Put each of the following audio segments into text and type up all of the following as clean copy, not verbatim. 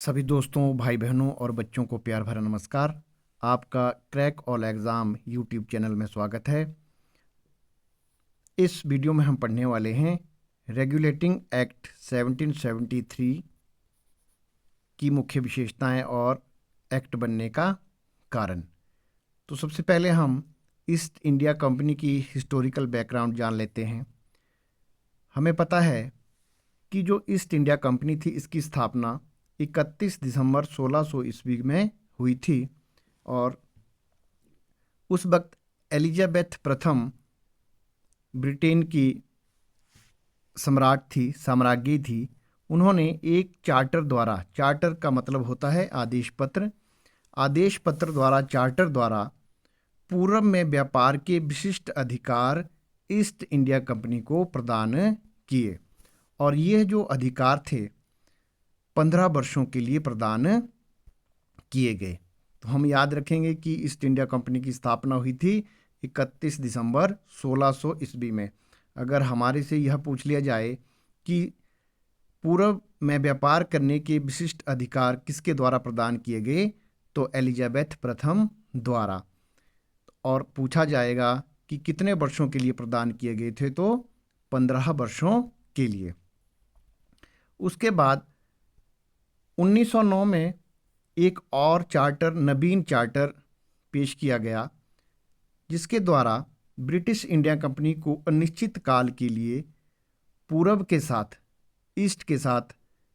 सभी दोस्तों, भाई बहनों और बच्चों को प्यार भरा नमस्कार। आपका crack all exam YouTube channel में स्वागत है। इस वीडियो में हम पढ़ने वाले हैं रेगुलेटिंग एक्ट 1773 की मुख्य विशेषताएं और एक्ट बनने का कारण। तो सबसे पहले हम ईस्ट इंडिया कंपनी की हिस्टोरिकल बैकग्राउंड जान लेते हैं। हमें पता है कि जो ईस्ट इंडिया कंपनी थी, इसकी स्थापना 31 दिसंबर 1600 ईस्वी में हुई थी और उस वक्त एलिजाबेथ प्रथम ब्रिटेन की साम्राज्ञी थी। उन्होंने एक चार्टर द्वारा, चार्टर का मतलब होता है आदेश पत्र द्वारा, चार्टर द्वारा पूर्व में व्यापार के विशिष्ट अधिकार ईस्ट इंडिया कंपनी को प्रदान किए और ये जो अधिकार थे 15 वर्षों के लिए प्रदान किए गए। तो हम याद रखेंगे कि ईस्ट इंडिया कंपनी की स्थापना हुई थी 31 दिसंबर 1600 ईस्वी में। अगर हमारे से यह पूछ लिया जाए कि पूर्व में व्यापार करने के विशिष्ट अधिकार किसके द्वारा प्रदान किए गए, तो एलिजाबेथ प्रथम द्वारा। और पूछा जाएगा कि कितने वर्षों के लिए प्रदान किए गए थे, तो 15 वर्षों के लिए। उसके बाद 1909 में एक और चार्टर, नवीन चार्टर पेश किया गया, जिसके द्वारा ब्रिटिश इंडिया कंपनी को अनिश्चित काल के लिए पूर्व के साथ, ईस्ट के साथ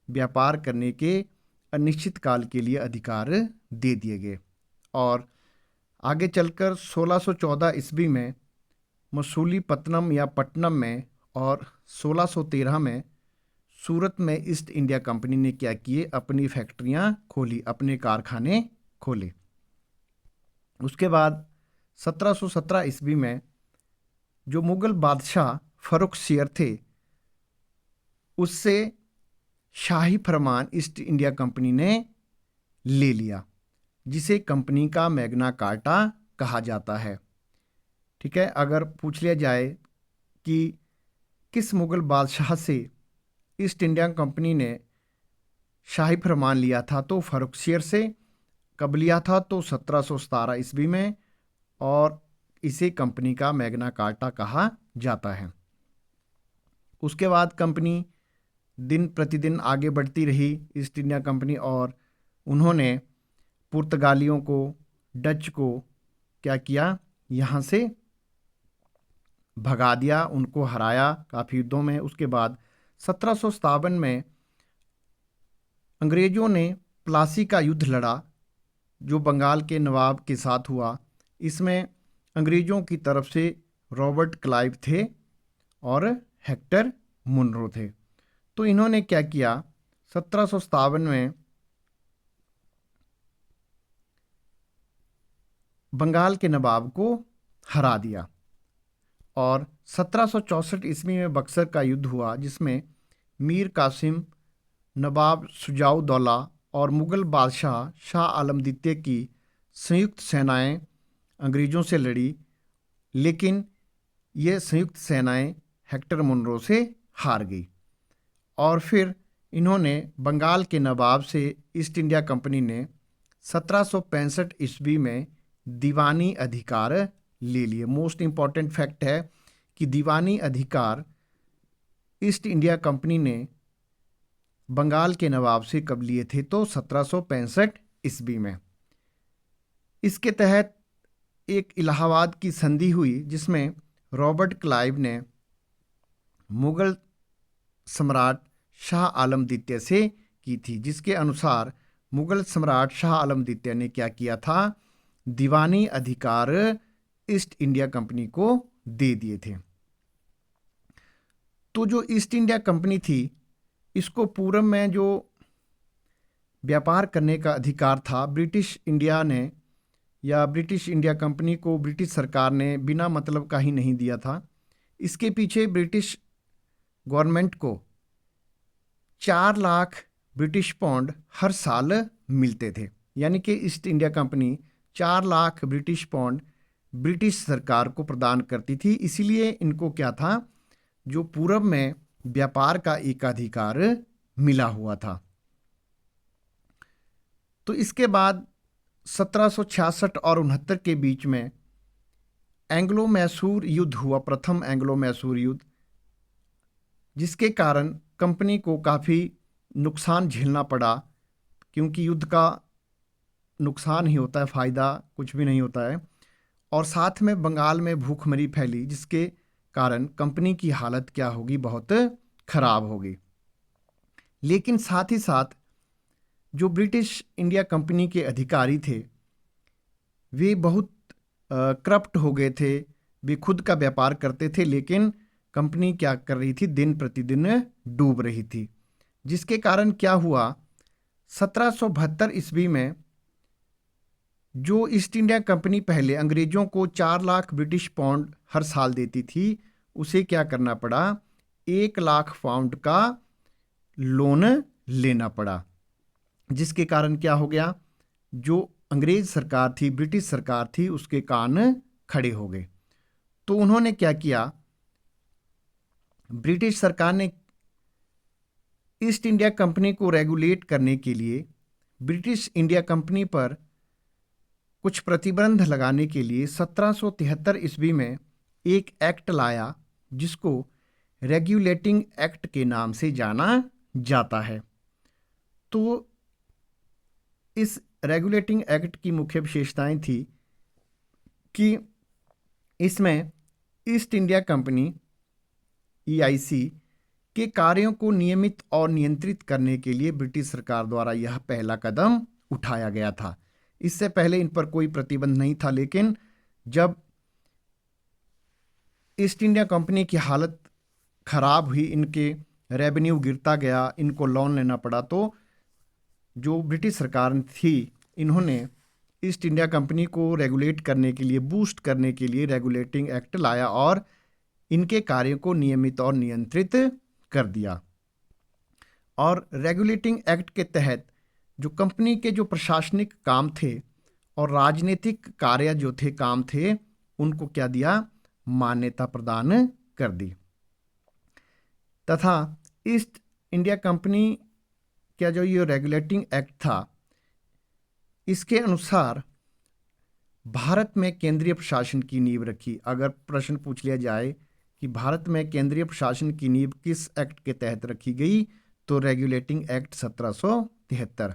व्यापार करने के अनिश्चित काल के लिए अधिकार दे दिए गए। और आगे चलकर 1614 ईस्वी में मसूलीपट्टनम या पट्टनम में और 1613 में सूरत में ईस्ट इंडिया कंपनी ने क्या किए, अपनी फैक्ट्रियां खोली, अपने कारखाने खोले। उसके बाद 1717 ईस्वी में जो मुगल बादशाह फर्रुखसियर थे, उससे शाही फरमान ईस्ट इंडिया कंपनी ने ले लिया, जिसे कंपनी का मैग्ना कार्टा कहा जाता है। ठीक है, अगर पूछ लिया जाए कि किस मुगल बादशाह से ईस्ट इंडिया कंपनी ने शाही फरमान लिया था, तो फर्रुखसियर से। कब लिया था, तो 1717 ईस्वी में, और इसे कंपनी का मैग्ना कार्टा कहा जाता है। उसके बाद कंपनी दिन प्रतिदिन आगे बढ़ती रही, ईस्ट इंडिया कंपनी, और उन्होंने पुर्तगालियों को, डच को क्या किया, यहाँ से भगा दिया, उनको हराया काफ़ी युद्धों में। उसके बाद 1757 में अंग्रेज़ों ने प्लासी का युद्ध लड़ा, जो बंगाल के नवाब के साथ हुआ। इसमें अंग्रेज़ों की तरफ से रॉबर्ट क्लाइव थे और हेक्टर मुनरो थे। तो इन्होंने क्या किया, 1757 में बंगाल के नवाब को हरा दिया और 1764 ईस्वी में बक्सर का युद्ध हुआ, जिसमें मीर कासिम, नवाब शुजाउद्दौला और मुगल बादशाह शाह आलम द्वितीय की संयुक्त सेनाएं अंग्रेज़ों से लड़ी, लेकिन ये संयुक्त सेनाएं हेक्टर मुनरो से हार गई। और फिर इन्होंने बंगाल के नवाब से, ईस्ट इंडिया कंपनी ने 1765 ईस्वी में दीवानी अधिकार ले लिए। मोस्ट इम्पॉर्टेंट फैक्ट है कि दीवानी अधिकार ईस्ट इंडिया कंपनी ने बंगाल के नवाब से कब लिए थे, तो 1765 ईस्वी में। इसके तहत एक इलाहाबाद की संधि हुई, जिसमें रॉबर्ट क्लाइव ने मुगल सम्राट शाह आलम द्वितीय से की थी, जिसके अनुसार मुगल सम्राट शाह आलम द्वितीय ने क्या किया था, दीवानी अधिकार ईस्ट इंडिया कंपनी को दे दिए थे। तो जो ईस्ट इंडिया कंपनी थी, इसको पूर्व में जो व्यापार करने का अधिकार था, ब्रिटिश इंडिया ने या ब्रिटिश इंडिया कंपनी को ब्रिटिश सरकार ने बिना मतलब का ही नहीं दिया था। इसके पीछे ब्रिटिश गवर्नमेंट को 4 लाख ब्रिटिश पाउंड हर साल मिलते थे, यानी कि east India company 4 lakh British pound British सरकार को प्रदान करती थी। इसीलिए इनको क्या था, जो पूर्व में व्यापार का एकाधिकार मिला हुआ था। तो इसके बाद 1766 और 69 के बीच में एंग्लो मैसूर युद्ध हुआ, प्रथम एंग्लो मैसूर युद्ध, जिसके कारण कंपनी को काफ़ी नुकसान झेलना पड़ा, क्योंकि युद्ध का नुकसान ही होता है, फ़ायदा कुछ भी नहीं होता है। और साथ में बंगाल में भूखमरी फैली, जिसके कारण कंपनी की हालत क्या होगी, बहुत खराब होगी। लेकिन साथ ही साथ जो ब्रिटिश इंडिया कंपनी के अधिकारी थे वे बहुत करप्ट हो गए थे। वे खुद का व्यापार करते थे, लेकिन कंपनी क्या कर रही थी, दिन प्रतिदिन डूब रही थी। जिसके कारण क्या हुआ, 1772 ईस्वी में जो ईस्ट इंडिया कंपनी पहले अंग्रेजों को 4 लाख ब्रिटिश पाउंड हर साल देती थी, उसे क्या करना पड़ा, 1 लाख पाउंड का लोन लेना पड़ा। जिसके कारण क्या हो गया, जो अंग्रेज सरकार थी, ब्रिटिश सरकार थी, उसके कान खड़े हो गए। तो उन्होंने क्या किया, ब्रिटिश सरकार ने ईस्ट इंडिया कंपनी को रेगुलेट करने के लिए ब्रिटिश इंडिया कंपनी पर कुछ प्रतिबंध लगाने के लिए 1773 ईस्वी में एक एक्ट लाया, जिसको रेगुलेटिंग एक्ट के नाम से जाना जाता है। तो इस रेगुलेटिंग एक्ट की मुख्य विशेषताएं थी कि इसमें ईस्ट इंडिया कंपनी EIC के कार्यों को नियमित और नियंत्रित करने के लिए ब्रिटिश सरकार द्वारा यह पहला कदम उठाया गया था। इससे पहले इन पर कोई प्रतिबंध नहीं था, लेकिन जब ईस्ट इंडिया कंपनी की हालत खराब हुई, इनके रेवेन्यू गिरता गया, इनको लोन लेना पड़ा, तो जो ब्रिटिश सरकार थी, इन्होंने ईस्ट इंडिया कंपनी को रेगुलेट करने के लिए, बूस्ट करने के लिए रेगुलेटिंग एक्ट लाया और इनके कार्यों को नियमित और नियंत्रित कर दिया। और रेगुलेटिंग एक्ट के तहत जो कंपनी के जो प्रशासनिक काम थे और राजनीतिक कार्य जो थे, काम थे, उनको क्या दिया, मान्यता प्रदान कर दी। तथा ईस्ट इंडिया कंपनी का जो ये रेगुलेटिंग एक्ट था, इसके अनुसार भारत में केंद्रीय प्रशासन की नींव रखी। अगर प्रश्न पूछ लिया जाए कि भारत में केंद्रीय प्रशासन की नींव किस एक्ट के तहत रखी गई, तो रेगुलेटिंग एक्ट 1773।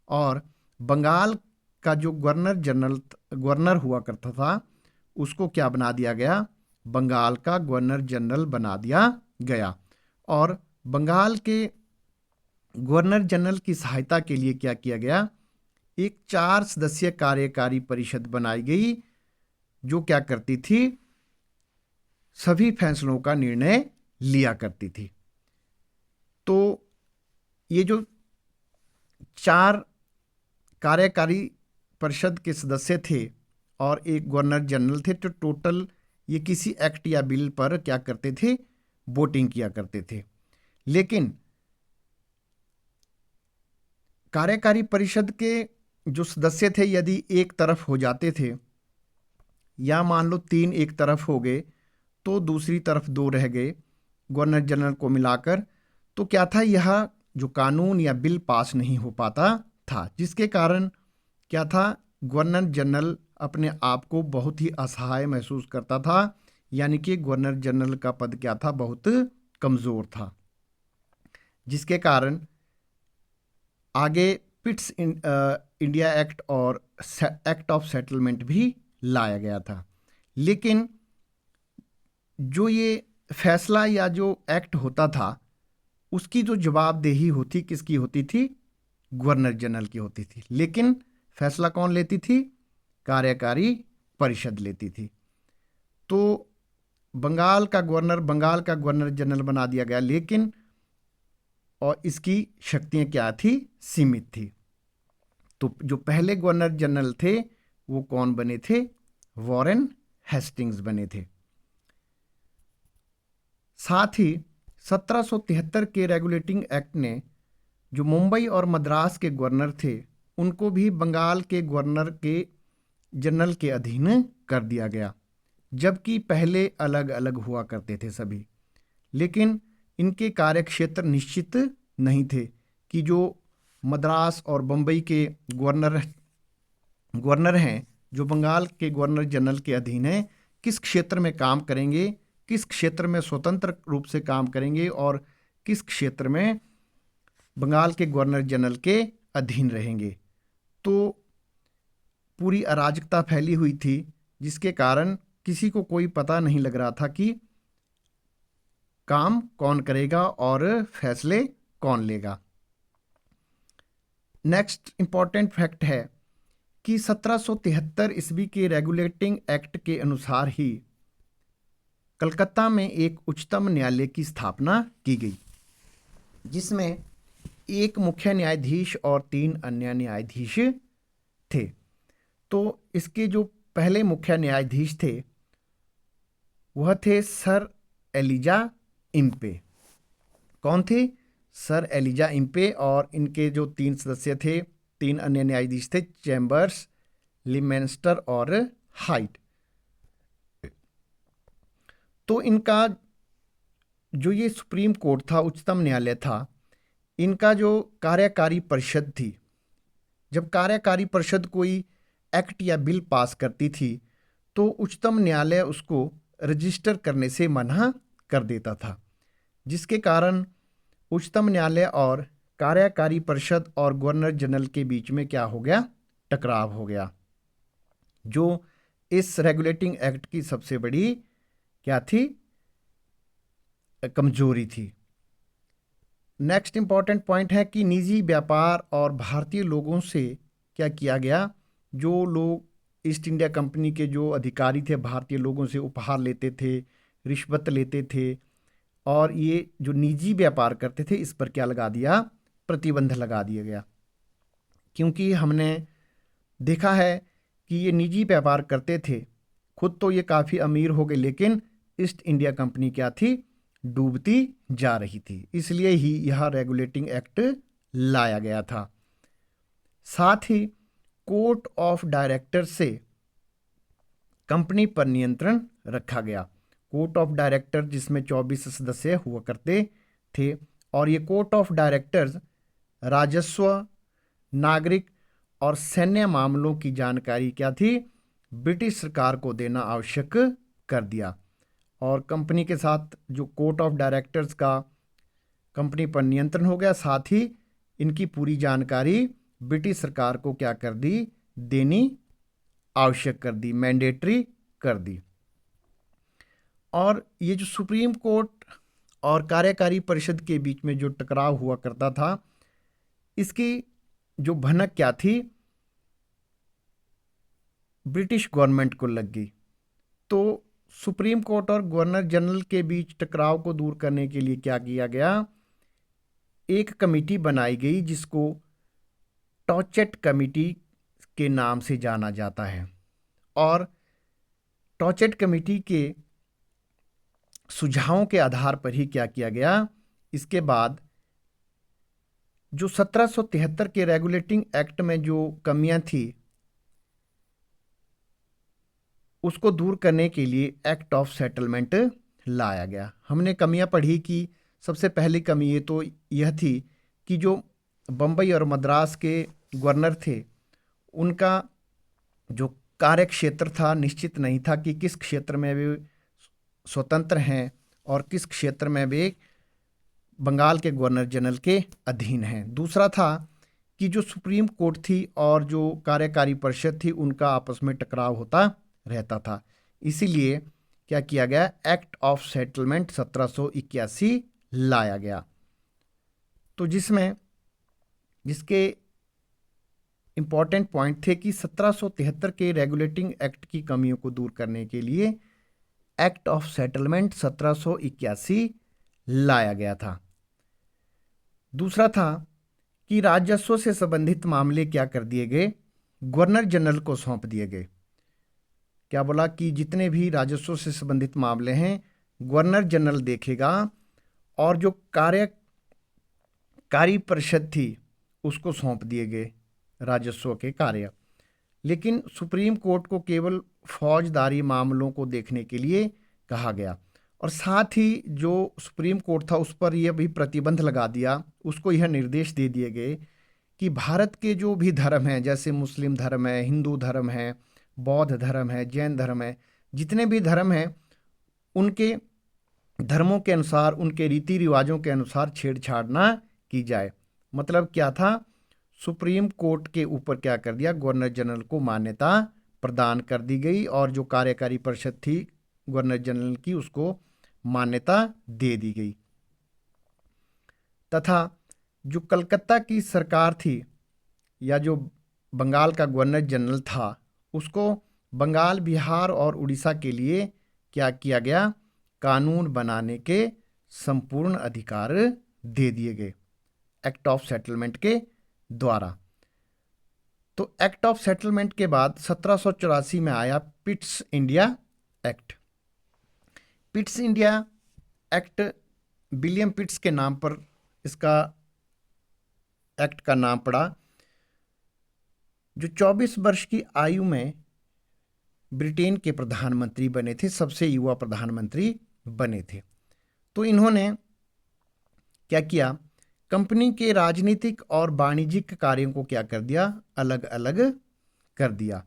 और बंगाल का जो गवर्नर हुआ करता था, उसको क्या बना दिया गया, बंगाल का गवर्नर जनरल बना दिया गया। और बंगाल के गवर्नर जनरल की सहायता के लिए क्या किया गया, एक 4 सदस्यीय कार्यकारी परिषद बनाई गई, जो क्या करती थी, सभी फैसलों का निर्णय लिया करती थी। तो ये जो 4 कार्यकारी परिषद के सदस्य थे और एक गवर्नर जनरल थे, तो टोटल ये किसी एक्ट या बिल पर क्या करते थे, वोटिंग किया करते थे। लेकिन कार्यकारी परिषद के जो सदस्य थे, यदि एक तरफ हो जाते थे, या मान लो 3 एक तरफ हो गए, तो दूसरी तरफ 2 रह गए गवर्नर जनरल को मिलाकर, तो क्या था, यह जो कानून या बिल पास नहीं हो पाता था। जिसके कारण क्या था, गवर्नर जनरल अपने आप को बहुत ही असहाय महसूस करता था, यानी कि गवर्नर जनरल का पद क्या था, बहुत कमज़ोर था। जिसके कारण आगे पिट्स इंडिया एक्ट और एक्ट ऑफ सेटलमेंट भी लाया गया था। लेकिन जो ये फैसला या जो एक्ट होता था, उसकी जो जवाबदेही होती, किसकी होती थी, गवर्नर जनरल की होती थी। लेकिन फैसला कौन लेती थी, कार्यकारी परिषद लेती थी। तो बंगाल का गवर्नर जनरल बना दिया गया, लेकिन और इसकी शक्तियां क्या थी, सीमित थी। तो जो पहले गवर्नर जनरल थे, वो कौन बने थे, वॉरेन हेस्टिंग्स बने थे। साथ ही 1773 के रेगुलेटिंग एक्ट ने जो मुंबई और मद्रास के गवर्नर थे, उनको भी बंगाल के गवर्नर के जनरल के अधीन कर दिया गया, जबकि पहले अलग अलग हुआ करते थे सभी। लेकिन इनके कार्यक्षेत्र निश्चित नहीं थे कि जो मद्रास और बम्बई के गवर्नर हैं, जो बंगाल के गवर्नर जनरल के अधीन हैं, किस क्षेत्र में काम करेंगे, किस क्षेत्र में स्वतंत्र रूप से काम करेंगे और किस क्षेत्र में बंगाल के गवर्नर जनरल के अधीन रहेंगे। तो पूरी अराजकता फैली हुई थी, जिसके कारण किसी को कोई पता नहीं लग रहा था कि काम कौन करेगा और फैसले कौन लेगा। नेक्स्ट इंपॉर्टेंट फैक्ट है कि 1773 ईस्वी के रेगुलेटिंग एक्ट के अनुसार ही कलकत्ता में एक उच्चतम न्यायालय की स्थापना की गई, जिसमें एक मुख्य न्यायाधीश और 3 अन्य न्यायाधीश थे। तो इसके जो पहले मुख्य न्यायाधीश थे वह थे सर एलिजा इम्पे। कौन थे? Sir Elijah Impey. और इनके जो 3 सदस्य थे, 3 अन्य न्यायाधीश थे, चैम्बर्स, लिमेंस्टर और हाइट। तो इनका जो ये सुप्रीम कोर्ट था, उच्चतम न्यायालय था, इनका जो कार्यकारी परिषद थी, जब कार्यकारी परिषद कोई एक्ट या बिल पास करती थी तो उच्चतम न्यायालय उसको रजिस्टर करने से मना कर देता था, जिसके कारण उच्चतम न्यायालय और कार्यकारी परिषद और गवर्नर जनरल के बीच में क्या हो गया? टकराव हो गया, जो इस रेगुलेटिंग एक्ट की सबसे बड़ी क्या थी? कमजोरी थी। नेक्स्ट इंपॉर्टेंट पॉइंट है कि निजी व्यापार और भारतीय लोगों से क्या किया गया? जो लोग ईस्ट इंडिया कंपनी के जो अधिकारी थे, भारतीय लोगों से उपहार लेते थे, रिश्वत लेते थे और ये जो निजी व्यापार करते थे, इस पर क्या लगा दिया? प्रतिबंध लगा दिया गया। क्योंकि हमने देखा है कि ये निजी व्यापार करते थे, खुद तो ये काफ़ी अमीर हो गए, लेकिन ईस्ट इंडिया कंपनी क्या थी? डूबती जा रही थी। इसलिए ही यह रेगुलेटिंग एक्ट लाया गया था। साथ ही कोर्ट ऑफ डायरेक्टर से कंपनी पर नियंत्रण रखा गया। कोर्ट ऑफ डायरेक्टर जिसमें 24 सदस्य हुआ करते थे, और ये कोर्ट ऑफ डायरेक्टर्स राजस्व, नागरिक और सैन्य मामलों की जानकारी क्या थी? ब्रिटिश सरकार को देना आवश्यक कर दिया। और कंपनी के साथ जो कोर्ट ऑफ डायरेक्टर्स का कंपनी पर नियंत्रण हो गया, साथ ही इनकी पूरी जानकारी ब्रिटिश सरकार को क्या कर दी? देनी आवश्यक कर दी, मैंडेटरी कर दी। और ये जो सुप्रीम कोर्ट और कार्यकारी परिषद के बीच में जो टकराव हुआ करता था, इसकी जो भनक क्या थी? ब्रिटिश गवर्नमेंट को लग गई। तो सुप्रीम कोर्ट और गवर्नर जनरल के बीच टकराव को दूर करने के लिए क्या किया गया? एक कमेटी बनाई गई जिसको टॉचेट कमेटी के नाम से जाना जाता है। और टॉचेट कमेटी के सुझावों के आधार पर ही क्या किया गया? इसके बाद जो 1773 के रेगुलेटिंग एक्ट में जो कमियां थी, उसको दूर करने के लिए एक्ट ऑफ सेटलमेंट लाया गया। हमने कमियां पढ़ी कि सबसे पहली कमी ये तो यह थी कि जो बम्बई और मद्रास के गवर्नर थे, उनका जो कार्य क्षेत्र था निश्चित नहीं था कि किस क्षेत्र में वे स्वतंत्र हैं और किस क्षेत्र में वे बंगाल के गवर्नर जनरल के अधीन हैं। दूसरा था कि जो सुप्रीम कोर्ट थी और जो कार्यकारी परिषद थी, उनका आपस में टकराव होता रहता था। इसीलिए क्या किया गया? एक्ट ऑफ सेटलमेंट 1781 लाया गया। तो जिसके इंपॉर्टेंट पॉइंट थे कि 1773 के रेगुलेटिंग एक्ट की कमियों को दूर करने के लिए एक्ट ऑफ सेटलमेंट 1781 लाया गया था। दूसरा था कि राजस्व से संबंधित मामले क्या कर दिए गए? गवर्नर जनरल को सौंप दिए गए। क्या बोला कि जितने भी राजस्व से संबंधित मामले हैं गवर्नर जनरल देखेगा, और जो कार्यकारी परिषद थी उसको सौंप दिए गए राजस्व के कार्य। लेकिन सुप्रीम कोर्ट को केवल फौजदारी मामलों को देखने के लिए कहा गया, और साथ ही जो सुप्रीम कोर्ट था उस पर यह भी प्रतिबंध लगा दिया, उसको यह निर्देश दे दिए गए कि भारत के जो भी धर्म हैं, जैसे मुस्लिम धर्म है, हिंदू धर्म है, बौद्ध धर्म है, जैन धर्म है, जितने भी धर्म हैं उनके धर्मों के अनुसार, उनके रीति रिवाजों के अनुसार छेड़छाड़ ना की जाए। मतलब क्या था, सुप्रीम कोर्ट के ऊपर क्या कर दिया, गवर्नर जनरल को मान्यता प्रदान कर दी गई और जो कार्यकारी परिषद थी गवर्नर जनरल की उसको मान्यता दे दी गई। तथा जो कलकत्ता की सरकार थी या जो बंगाल का गवर्नर जनरल था उसको बंगाल, बिहार और उड़ीसा के लिए क्या किया गया, कानून बनाने के संपूर्ण अधिकार दे दिए गए एक्ट ऑफ सेटलमेंट के द्वारा। तो एक्ट ऑफ सेटलमेंट के बाद 1784 में आया Pitt's India Act. Pitt's India Act William Pitts के नाम पर इसका एक्ट का नाम पड़ा, जो 24 वर्ष की आयु में ब्रिटेन के प्रधानमंत्री बने थे, सबसे युवा प्रधानमंत्री बने थे। तो इन्होंने क्या किया, कंपनी के राजनीतिक और वाणिज्यिक कार्यों को क्या कर दिया, अलग अलग कर दिया।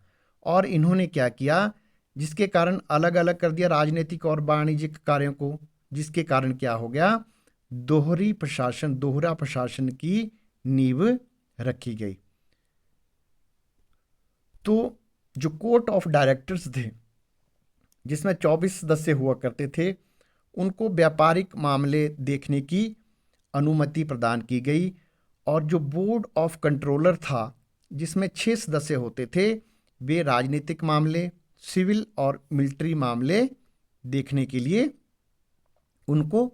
और इन्होंने क्या किया, जिसके कारण अलग अलग कर दिया राजनीतिक और वाणिज्यिक कार्यों को, जिसके कारण क्या हो गया, दोहरा प्रशासन की नींव रखी गई। तो जो कोर्ट ऑफ डायरेक्टर्स थे जिसमें 24 सदस्य हुआ करते थे, उनको व्यापारिक मामले देखने की अनुमति प्रदान की गई। और जो बोर्ड ऑफ कंट्रोलर था जिसमें 6 सदस्य होते थे, वे राजनीतिक मामले, सिविल और मिलिट्री मामले देखने के लिए उनको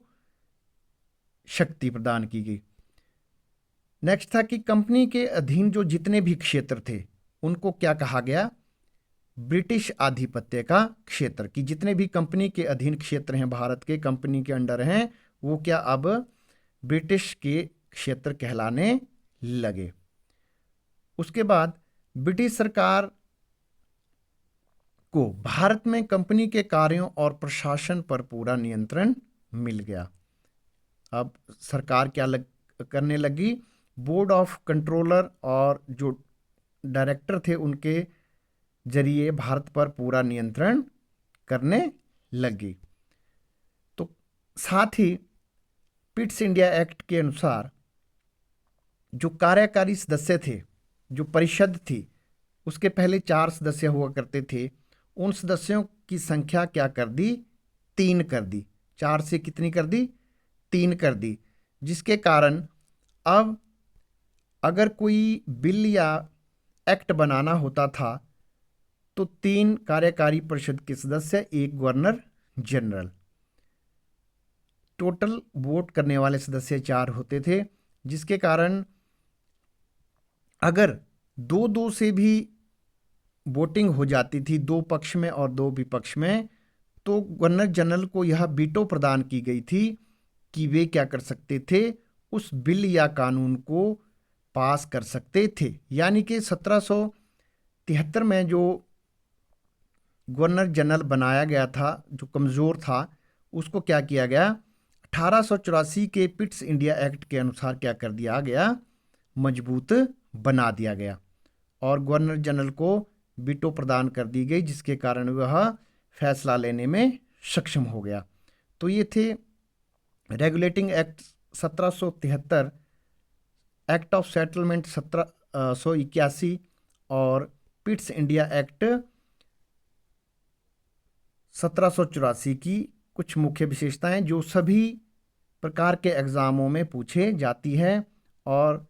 शक्ति प्रदान की गई। नेक्स्ट था कि कंपनी के अधीन जो जितने भी क्षेत्र थे उनको क्या कहा गया, ब्रिटिश आधिपत्य का क्षेत्र, कि जितने भी कंपनी के अधीन क्षेत्र हैं, भारत के कंपनी के अंडर हैं, वो क्या अब ब्रिटिश के क्षेत्र कहलाने लगे। उसके बाद ब्रिटिश सरकार को भारत में कंपनी के कार्यों और प्रशासन पर पूरा नियंत्रण मिल गया। अब सरकार क्या करने लगी, बोर्ड ऑफ कंट्रोलर और जो डायरेक्टर थे उनके जरिए भारत पर पूरा नियंत्रण करने लगी। तो साथ ही पिट्स इंडिया एक्ट के अनुसार जो कार्यकारी सदस्य थे, जो परिषद थी, उसके पहले 4 सदस्य हुआ करते थे, उन सदस्यों की संख्या क्या कर दी, 3 कर दी। 4 से कितनी कर दी, 3 कर दी। जिसके कारण अब अगर कोई बिल या एक्ट बनाना होता था तो 3 कार्यकारी परिषद के सदस्य, 1 गवर्नर जनरल, टोटल वोट करने वाले सदस्य 4 होते थे। जिसके कारण अगर 2-2 से भी वोटिंग हो जाती थी, 2 पक्ष में और 2 विपक्ष में, तो गवर्नर जनरल को यह वीटो प्रदान की गई थी कि वे क्या कर सकते थे, उस बिल या कानून को पास कर सकते थे। यानी कि 1773 में जो गवर्नर जनरल बनाया गया था, जो कमज़ोर था, उसको क्या किया गया, 1884 के पिट्स इंडिया एक्ट के अनुसार क्या कर दिया गया, मजबूत बना दिया गया और गवर्नर जनरल को वीटो प्रदान कर दी गई, जिसके कारण वह फैसला लेने में सक्षम हो गया। तो ये थे regulating act 1773, act of settlement 1781 और पिट्स इंडिया एक्ट 1784 की कुछ मुख्य विशेषताएं जो सभी प्रकार के एग्ज़ामों में पूछे जाती है। और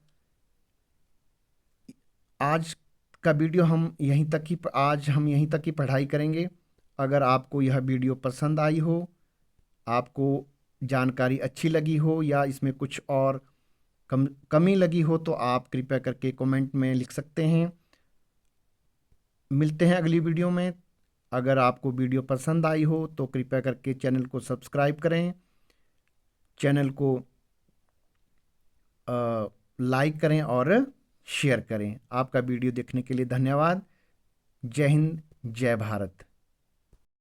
आज का वीडियो हम यहीं तक ही पढ़ाई करेंगे। अगर आपको यह वीडियो पसंद आई हो, आपको जानकारी अच्छी लगी हो या इसमें कुछ और कमी लगी हो, तो आप कृपया करके कमेंट में लिख सकते हैं। मिलते हैं अगली वीडियो में। अगर आपको वीडियो पसंद आई हो तो कृपया करके चैनल को सब्सक्राइब करें, चैनल को लाइक करें और शेयर करें। आपका वीडियो देखने के लिए धन्यवाद। जय हिंद, जय भारत।